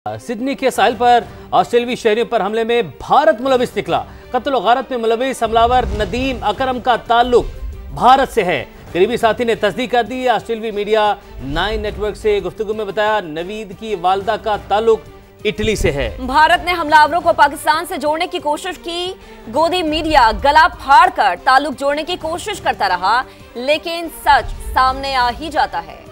Sydney के साहिल पर ऑस्ट्रेलियाई शहरियों पर हमले में भारत मुलविस निकला। कत्ल और गारत में मुलविस हमलावर नदीम अकरम का ताल्लुक भारत से है। करीबी साथी ने तस्दीक कर दी। ऑस्ट्रेलियाई मीडिया 9 नेटवर्क से गुफ्तगू में बताया नवीद की वालदा का ताल्लुक इटली से है। भारत ने हमलावरों को पाकिस्तान से जोड़ने की कोशिश की। गोदी मीडिया गला फाड़कर ताल्लुक जोड़ने की कोशिश करता रहा, लेकिन सच सामने आ ही जाता है।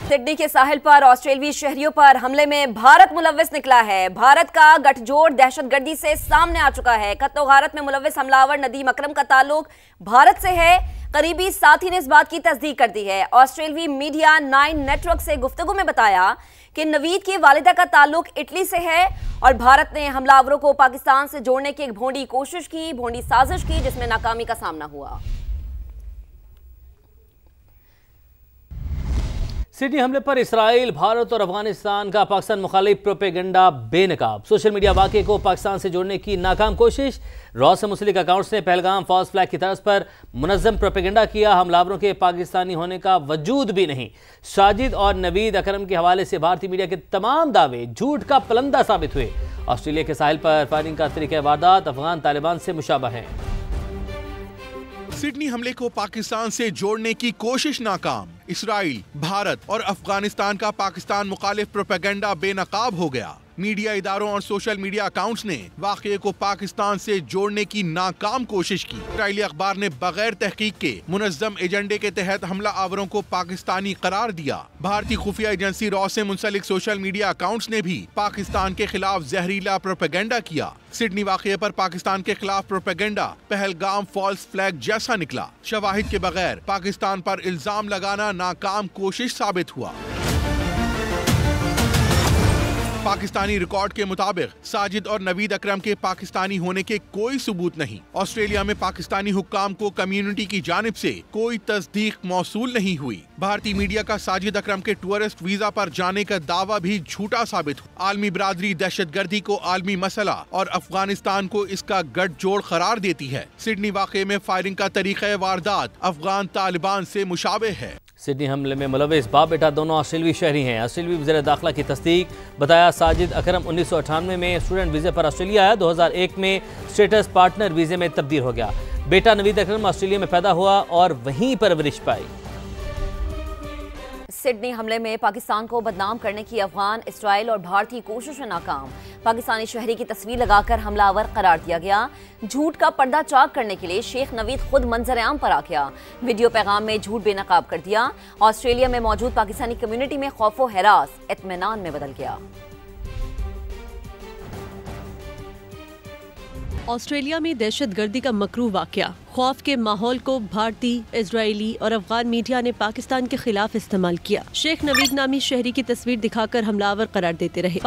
सिडनी के साहिल पर ऑस्ट्रेलियाई शहरियों पर हमले में भारत मुलविस निकला है। भारत का गठजोड़ दहशतगर्दी से सामने आ चुका है। कत्ल गारत में मुलविस हमलावर नदीम अकरम का ताल्लुक भारत से है। करीबी साथी ने इस बात की तस्दीक कर दी है। ऑस्ट्रेलियाई मीडिया 9 नेटवर्क से गुफ्तगू में बताया कि नवीद की वालिदा का ताल्लुक इटली से है और भारत ने हमलावरों को पाकिस्तान से जोड़ने की एक भोंडी साजिश की, जिसमें नाकामी का सामना हुआ। सिडनी हमले पर इसराइल, भारत और अफगानिस्तान का पाकिस्तान मुखालिफ प्रोपेगेंडा बेनकाब। सोशल मीडिया वाक़े को पाकिस्तान से जोड़ने की नाकाम कोशिश। रॉ से मुंसलिक अकाउंट्स ने पहलगाम फॉल्स फ्लैग की तर्ज पर मुनज़्ज़म प्रोपेगेंडा किया। हमलावरों के पाकिस्तानी होने का वजूद भी नहीं। साजिद और नवीद अकरम के हवाले से भारतीय मीडिया के तमाम दावे झूठ का पलंदा साबित हुए। ऑस्ट्रेलिया के साहिल पर फायरिंग का तरीक़ा वारदात अफगान तालिबान से मुशाबह है। सिडनी हमले को पाकिस्तान से जोड़ने की कोशिश नाकाम। इसराइल, भारत और अफगानिस्तान का पाकिस्तान मुखालिफ प्रोपेगेंडा बेनकाब हो गया। मीडिया इदारों और सोशल मीडिया अकाउंट्स ने वाक़ये को पाकिस्तान से जोड़ने की नाकाम कोशिश की। इसराइली अखबार ने बगैर तहकीक के मुनज़्ज़म एजेंडे के तहत हमला आवरों को पाकिस्तानी करार दिया। भारतीय खुफिया एजेंसी रॉ से मुंसलिक सोशल मीडिया अकाउंट्स ने भी पाकिस्तान के खिलाफ जहरीला प्रोपेगेंडा किया। सिडनी वाक़ये पर पाकिस्तान के खिलाफ प्रोपेगेंडा पहलगाम फॉल्स फ्लैग जैसा निकला। शवाहिद के बगैर पाकिस्तान पर इल्जाम लगाना नाकाम कोशिश साबित हुआ। पाकिस्तानी रिकॉर्ड के मुताबिक साजिद और नवीद अकरम के पाकिस्तानी होने के कोई सबूत नहीं। ऑस्ट्रेलिया में पाकिस्तानी हुक्काम को कम्युनिटी की जानिब से कोई तस्दीक मौसूल नहीं हुई। भारतीय मीडिया का साजिद अकरम के टूरिस्ट वीजा पर जाने का दावा भी झूठा साबित हुआ। आलमी बरादरी दहशतगर्दी को आलमी मसला और अफगानिस्तान को इसका गठजोड़ करार देती है। सिडनी वाक़ये में फायरिंग का तरीक़ा वारदात अफगान तालिबान से मुशाबे है। सिडनी हमले में मुलविस बाप बेटा दोनों ऑस्ट्रेलियाई शहरी हैं। ऑस्ट्रेलियाई वज़ीर दाखिला की तस्दीक। बताया साजिद अकरम 1998 में स्टूडेंट वीज़े पर ऑस्ट्रेलिया आया। 2001 में स्टेटस पार्टनर वीज़े में तब्दील हो गया। बेटा नवीद अकरम ऑस्ट्रेलिया में पैदा हुआ और वहीं परवरिश पाई। सिडनी हमले में पाकिस्तान को बदनाम करने की अफगान, इसराइल और भारतीय कोशिशें नाकाम। पाकिस्तानी शहरी की तस्वीर लगाकर हमलावर करार दिया गया। झूठ का पर्दा चाक करने के लिए शेख नवीद खुद मंजर आम पर आ गया। वीडियो पैगाम में झूठ बेनकाब कर दिया। ऑस्ट्रेलिया में मौजूद पाकिस्तानी कम्युनिटी में खौफो हरास इत्मीनान में बदल गया। ऑस्ट्रेलिया में दहशतगर्दी का मकरूह वाक़या। खौफ के माहौल को भारतीय, इजरायली और अफगान मीडिया ने पाकिस्तान के खिलाफ इस्तेमाल किया। शेख नवीद नामी शहरी की तस्वीर दिखाकर हमलावर करार देते रहे।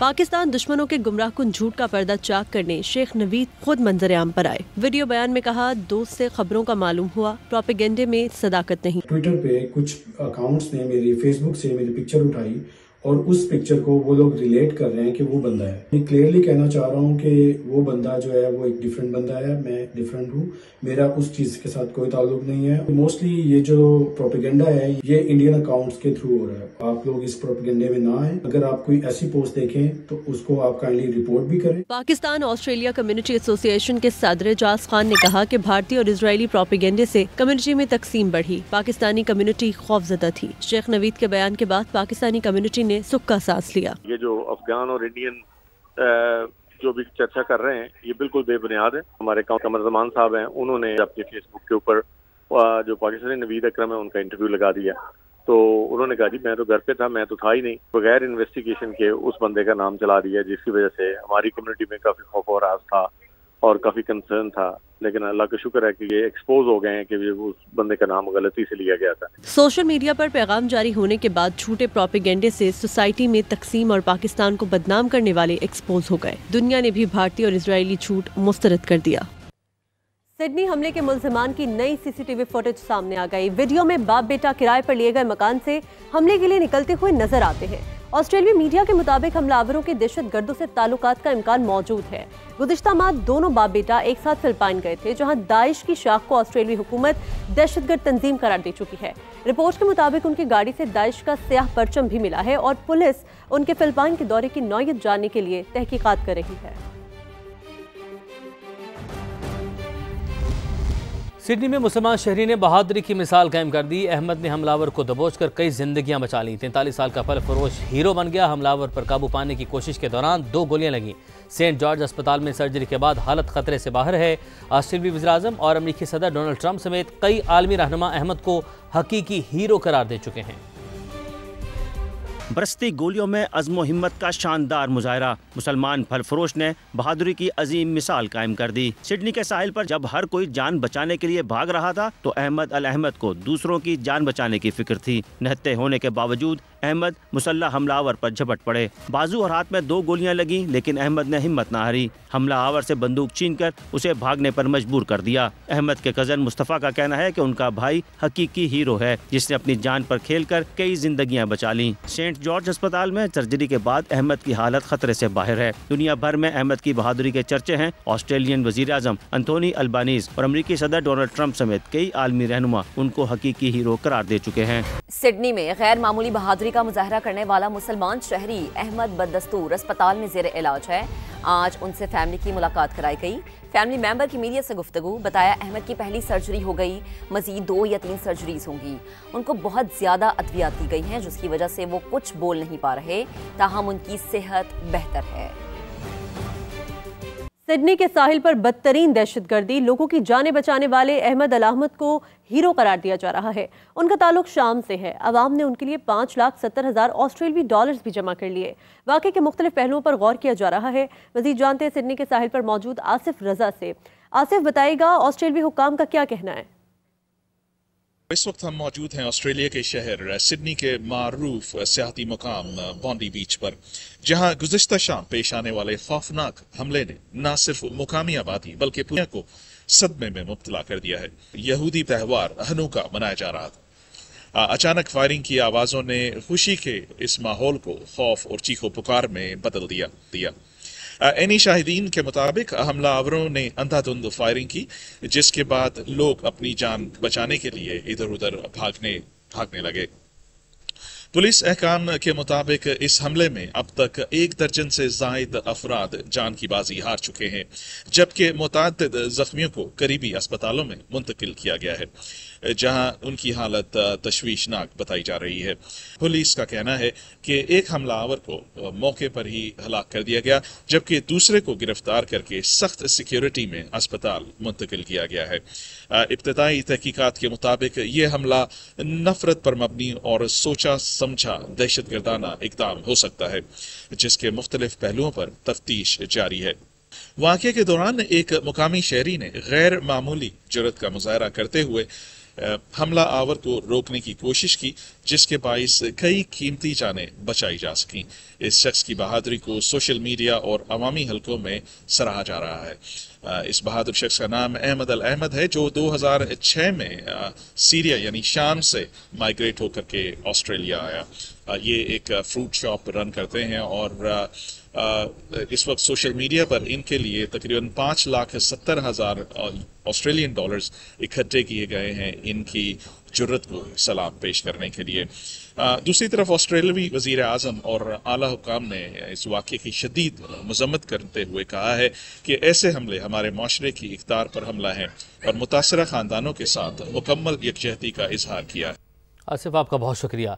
पाकिस्तान दुश्मनों के गुमराहकुन झूठ का पर्दा चाक करने शेख नवीद खुद मंजर-ए-आम पर आए। वीडियो बयान में कहा, दोस्त से खबरों का मालूम हुआ, प्रोपेगेंडे में सदाकत नहीं। ट्विटर पे कुछ अकाउंट्स ने मेरी फेसबुक से मेरी पिक्चर उठाई और उस पिक्चर को वो लोग रिलेट कर रहे हैं कि वो बंदा है। मैं क्लियरली कहना चाह रहा हूँ कि वो बंदा जो है वो एक डिफरेंट बंदा है, मैं डिफरेंट हूँ। मेरा उस चीज के साथ कोई ताल्लुक नहीं है। मोस्टली ये जो प्रोपेगेंडा है ये इंडियन अकाउंट्स के थ्रू हो रहा है। आप लोग इस प्रोपेगेंडे में ना आए। अगर आप कोई ऐसी पोस्ट देखें तो उसको आप काइंडली रिपोर्ट भी करें। पाकिस्तान ऑस्ट्रेलिया कम्युनिटी एसोसिएशन के सदर एजाज खान ने कहा कि भारतीय और इजरायली प्रोपेगेंडे से कम्युनिटी में तकसीम बढ़ी। पाकिस्तानी कम्युनिटी खौफजदा थी। शेख नवीद के बयान के बाद पाकिस्तानी कम्युनिटी ने सुख का सांस लिया। ये जो अफगान और इंडियन जो भी चर्चा कर रहे हैं ये बिल्कुल बेबुनियाद है। हमारे कमर जमान साहब हैं, उन्होंने अपने फेसबुक के ऊपर जो पाकिस्तानी नवीद अकरम है उनका इंटरव्यू लगा दिया। तो उन्होंने कहा जी मैं तो घर पे था, मैं तो था ही नहीं। बगैर इन्वेस्टिगेशन के उस बंदे का नाम चला दिया, जिसकी वजह से हमारी कम्युनिटी में काफी खौफ और राज था और काफी कंसर्न था। लेकिन अल्लाह का शुक्र है कि ये एक्सपोज हो गए हैं कि उस बंदे का नाम गलती से लिया गया था। सोशल मीडिया पर पैगाम जारी होने के बाद झूठे प्रोपेगेंडे से सोसाइटी में तकसीम और पाकिस्तान को बदनाम करने वाले एक्सपोज हो गए। दुनिया ने भी भारतीय और इजरायली झूठ मुस्तरद कर दिया। सिडनी हमले के मुल्जिमान की नई सीसीटीवी फुटेज सामने आ गई। वीडियो में बाप बेटा किराए पर लिए गए मकान से हमले के लिए निकलते हुए नजर आते हैं ऑस्ट्रेलियाई मीडिया के मुताबिक हमलावरों के दहशतगर्दों से ताल्लुकात का इम्कान मौजूद है। गुज़िश्ता माह दोनों बाप बेटा एक साथ फिलिपाइन गए थे, जहां दाइश की शाख को ऑस्ट्रेलियाई हुकूमत दहशतगर्द तंजीम करार दे चुकी है। रिपोर्ट के मुताबिक उनकी गाड़ी से दाइश का स्याह परचम भी मिला है और पुलिस उनके फिलिपाइन के दौरे की नौयत जानने के लिए तहकीकात कर रही है। सिडनी में मुसलमान शहरी ने बहादुरी की मिसाल कायम कर दी। अहमद ने हमलावर को दबोचकर कई जिंदगियां बचा लीं। 43 साल का फल फरोश हीरो बन गया। हमलावर पर काबू पाने की कोशिश के दौरान 2 गोलियां लगीं। सेंट जॉर्ज अस्पताल में सर्जरी के बाद हालत खतरे से बाहर है। ऑस्ट्रेलियाई वज़ीर-ए-आज़म और अमेरिकी सदर डोनाल्ड ट्रंप समेत कई आलमी रहनुमा अहमद को हकीकी हीरो करार दे चुके हैं। बरसती गोलियों में अज़्म व हिम्मत का शानदार मुजाहरा। मुसलमान फल फरोश ने बहादुरी की अजीम मिसाल कायम कर दी। सिडनी के साहिल पर जब हर कोई जान बचाने के लिए भाग रहा था तो अहमद अल अहमद को दूसरों की जान बचाने की फिक्र थी। निहत्ते होने के बावजूद अहमद मुसल्लह हमलावर पर झपट पड़े। बाजू और हाथ में 2 गोलियां लगीं, लेकिन अहमद ने हिम्मत न हारी। हमलावर से बंदूक छीनकर उसे भागने पर मजबूर कर दिया। अहमद के कजन मुस्तफ़ा का कहना है कि उनका भाई हकीकी हीरो है, जिसने अपनी जान पर खेलकर कई जिंदगियां बचा लीं। सेंट जॉर्ज अस्पताल में सर्जरी के बाद अहमद की हालत खतरे से बाहर है। दुनिया भर में अहमद की बहादुरी के चर्चे हैं। ऑस्ट्रेलियन वज़ीर-ए-आज़म एंथोनी अल्बानीज़ और अमेरिकी सदर डोनाल्ड ट्रंप समेत कई आलमी रहनुमा उनको हकीकी हीरो करार दे चुके हैं। सिडनी में गैर मामूली बहादुरी का मुजाहरा करने वाला मुसलमान शहरी अहमद बददस्तूर अस्पताल में जेर इलाज है। आज उनसे फैमिली की मुलाकात कराई गई। फैमिली मेंबर की मीडिया से गुफ्तगू। बताया अहमद की पहली सर्जरी हो गई, मजीद 2 या 3 सर्जरीज होंगी। उनको बहुत ज्यादा अद्वियात दी गई हैं, जिसकी वजह से वो कुछ बोल नहीं पा रहे, ताहम उनकी सेहत बेहतर है। सिडनी के साहिल पर बदतरीन दहशतगर्दी, लोगों की जानें बचाने वाले अहमद अल अहमद को हीरो करार दिया जा रहा है। उनका ताल्लुक शाम से है। अवाम ने उनके लिए $5,70,000 ऑस्ट्रेलियाई डॉलर्स भी जमा कर लिए। वाक़े के मुख्तलिफ पहलुओं पर गौर किया जा रहा है। मज़ीद जानते हैं सिडनी के साहिल पर मौजूद आसिफ रजा से। आसिफ, बताएगा ऑस्ट्रेलियाई हुक्काम का क्या कहना है? इस वक्त हम मौजूद हैं ऑस्ट्रेलिया के शहर सिडनी के मारूफ सियाहती मुकाम बॉन्डी बीच पर, जहां गुज़िश्ता शाम पेश आने वाले खौफनाक हमले ने न सिर्फ मुकामी आबादी बल्कि पूरे को सदमे में मुब्तला कर दिया है। यहूदी त्यौहार हनुका मनाया जा रहा था। अचानक फायरिंग की आवाजों ने खुशी के इस माहौल को खौफ और चीखो पुकार में बदल दिया। एनी शाहिदीन के मुताबिक हमलावरों ने अंधाधुंध फायरिंग की, जिसके बाद लोग अपनी जान बचाने के लिए इधर उधर भागने लगे। पुलिस अहकाम के मुताबिक इस हमले में अब तक 1 दर्जन से जायद अफराद जान की बाजी हार चुके हैं, जबकि मुतअद्दिद जख्मियों को करीबी अस्पतालों में मुंतकिल किया गया है, जहां उनकी हालत तशवीशनाक बताई जा रही है। पुलिस का कहना है कि एक हमलावर को मौके पर ही हलाक कर दिया गया, जबकि दूसरे को गिरफ्तार करके सख्त सिक्योरिटी में अस्पताल मुंतकिल किया गया है। इब्तिदाई तहकीकात के मुताबिक ये हमला नफरत पर मबनी और सोचा समझा दहशतगर्दाना इक़दाम हो सकता है, जिसके मुख्तलिफ पहलुओं पर तफ्तीश जारी है। वाक़े के दौरान एक मुकामी शहरी ने गैर मामूली जुर्रत का मुजाहरा करते हुए हमला आवर को रोकने की कोशिश की, जिसके बाइस कई कीमती जानें बचाई जा सकीं। इस शख्स की बहादुरी को सोशल मीडिया और अवामी हलकों में सराहा जा रहा है। इस बहादुर शख्स का नाम अहमद अल अहमद है, जो 2006 में सीरिया यानी शाम से माइग्रेट होकर के ऑस्ट्रेलिया आया। ये एक फ्रूट शॉप रन करते हैं और इस वक्त सोशल मीडिया पर इनके लिए तकरीबन $5,70,000 ऑस्ट्रेलियन डॉलर्स इकट्ठे किए गए हैं इनकी जुर्रत को सलाम पेश करने के लिए। दूसरी तरफ ऑस्ट्रेलियावी वज़ीर-ए-आज़म और आला हुकाम ने इस वाक़े की शदीद मज़म्मत करते हुए कहा है कि ऐसे हमले हमारे माशरे की इक़्तिदार पर हमला है और मुतासरा ख़ानदानों के साथ मुकम्मल यकजहती का इजहार किया है। आसिफ, आपका बहुत शुक्रिया।